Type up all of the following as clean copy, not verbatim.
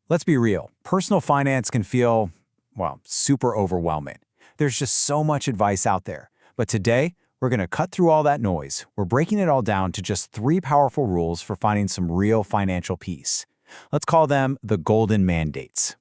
Let's be real. Personal finance can feel, well, super overwhelming. There's just so much advice out there. But today, we're going to cut through all that noise. We're breaking it all down to just 3 powerful rules for finding some real financial peace. Let's call them the golden mandates.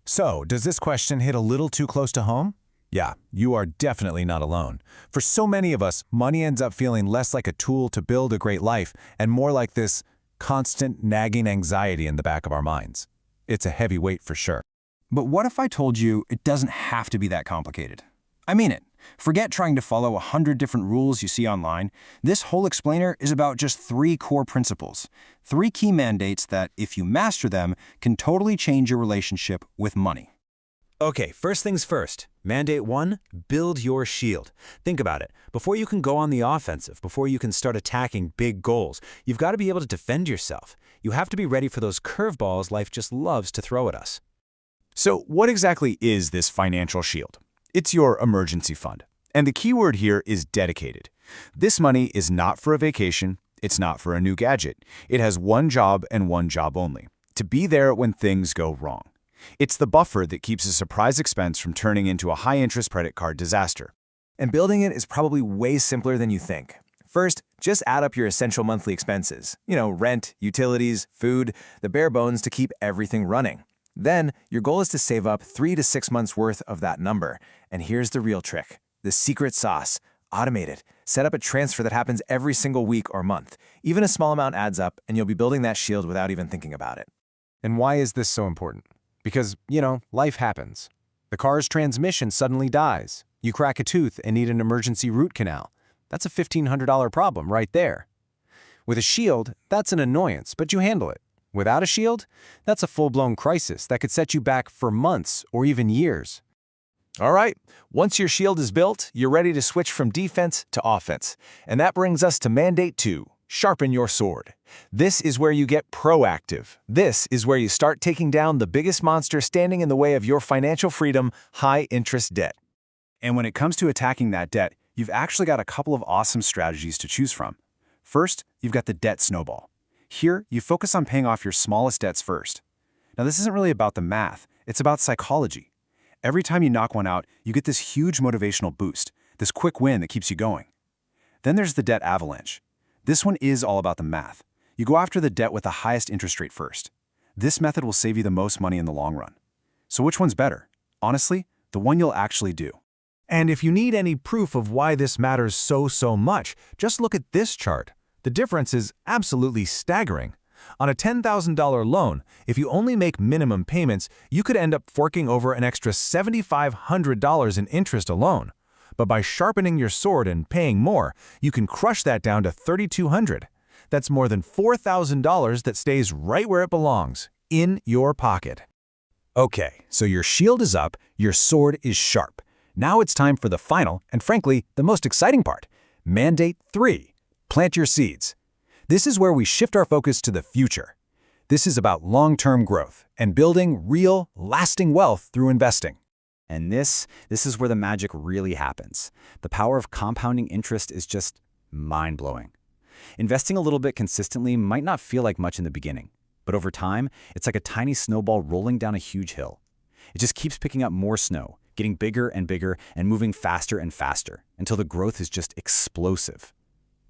So, does this question hit a little too close to home? Yeah, you are definitely not alone. For so many of us, money ends up feeling less like a tool to build a great life and more like this constant nagging anxiety in the back of our minds. It's a heavy weight for sure. But what if I told you it doesn't have to be that complicated? I mean it. Forget trying to follow 100 different rules you see online. This whole explainer is about just 3 core principles. 3 key mandates that, if you master them, can totally change your relationship with money. Okay, first things first. Mandate 1, build your shield. Think about it. Before you can go on the offensive, before you can start attacking big goals, you've got to be able to defend yourself. You have to be ready for those curveballs life just loves to throw at us. So what exactly is this financial shield? It's your emergency fund. And the key word here is dedicated. This money is not for a vacation. It's not for a new gadget. It has one job and one job only: to be there when things go wrong. It's the buffer that keeps a surprise expense from turning into a high-interest credit card disaster. And building it is probably way simpler than you think. First, just add up your essential monthly expenses. Rent, utilities, food, the bare bones to keep everything running. Then, your goal is to save up 3 to 6 months worth of that number. And here's the real trick. The secret sauce. Automate it. Set up a transfer that happens every single week or month. Even a small amount adds up, and you'll be building that shield without even thinking about it. And why is this so important? Because, life happens. The car's transmission suddenly dies. You crack a tooth and need an emergency root canal. That's a $1,500 problem right there. With a shield, that's an annoyance, but you handle it. Without a shield, that's a full-blown crisis that could set you back for months or even years. All right, once your shield is built, you're ready to switch from defense to offense. And that brings us to Mandate 2, sharpen your sword. This is where you get proactive. This is where you start taking down the biggest monster standing in the way of your financial freedom: high-interest debt. And when it comes to attacking that debt, you've actually got a couple of awesome strategies to choose from. First, you've got the debt snowball. Here, you focus on paying off your smallest debts first. Now, this isn't really about the math. It's about psychology. Every time you knock one out, you get this huge motivational boost, this quick win that keeps you going. Then there's the debt avalanche. This one is all about the math. You go after the debt with the highest interest rate first. This method will save you the most money in the long run. So which one's better? Honestly, the one you'll actually do. And if you need any proof of why this matters so much, just look at this chart. The difference is absolutely staggering. On a $10,000 loan, if you only make minimum payments, you could end up forking over an extra $7,500 in interest alone. But by sharpening your sword and paying more, you can crush that down to $3,200. That's more than $4,000 that stays right where it belongs, in your pocket. Okay, so your shield is up, your sword is sharp. Now it's time for the final, and frankly, the most exciting part. Mandate 3. Plant your seeds. This is where we shift our focus to the future. This is about long-term growth and building real, lasting wealth through investing. And this is where the magic really happens. The power of compounding interest is just mind-blowing. Investing a little bit consistently might not feel like much in the beginning, but over time, it's like a tiny snowball rolling down a huge hill. It just keeps picking up more snow, getting bigger and bigger, and moving faster and faster, until the growth is just explosive.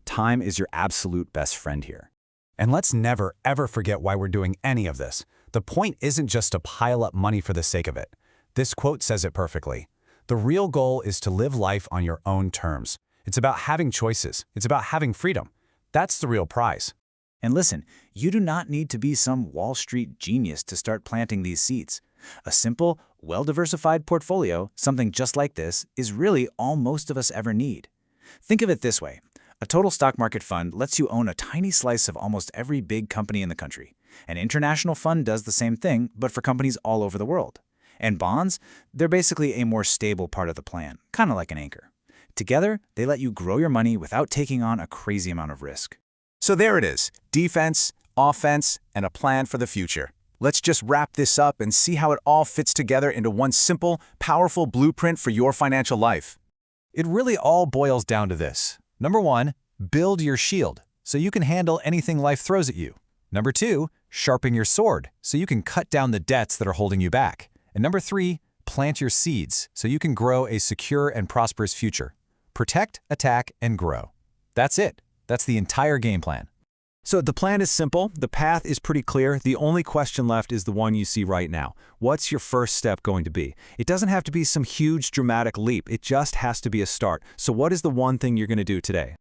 Time is your absolute best friend here. And let's never, ever forget why we're doing any of this. The point isn't just to pile up money for the sake of it. This quote says it perfectly. The real goal is to live life on your own terms. It's about having choices. It's about having freedom. That's the real prize. And listen, you do not need to be some Wall Street genius to start planting these seeds. A simple, well-diversified portfolio, something just like this, is really all most of us ever need. Think of it this way. A total stock market fund lets you own a tiny slice of almost every big company in the country. An international fund does the same thing, but for companies all over the world. And bonds, they're basically a more stable part of the plan, kind of like an anchor. Together, they let you grow your money without taking on a crazy amount of risk. So there it is, defense, offense, and a plan for the future. Let's just wrap this up and see how it all fits together into one simple, powerful blueprint for your financial life. It really all boils down to this. Number 1, build your shield so you can handle anything life throws at you. Number 2, sharpen your sword so you can cut down the debts that are holding you back. And number 3, plant your seeds so you can grow a secure and prosperous future. Protect, attack, and grow. That's it. That's the entire game plan. So the plan is simple, the path is pretty clear, the only question left is the one you see right now. What's your first step going to be? It doesn't have to be some huge dramatic leap, it just has to be a start. So what is the one thing you're going to do today?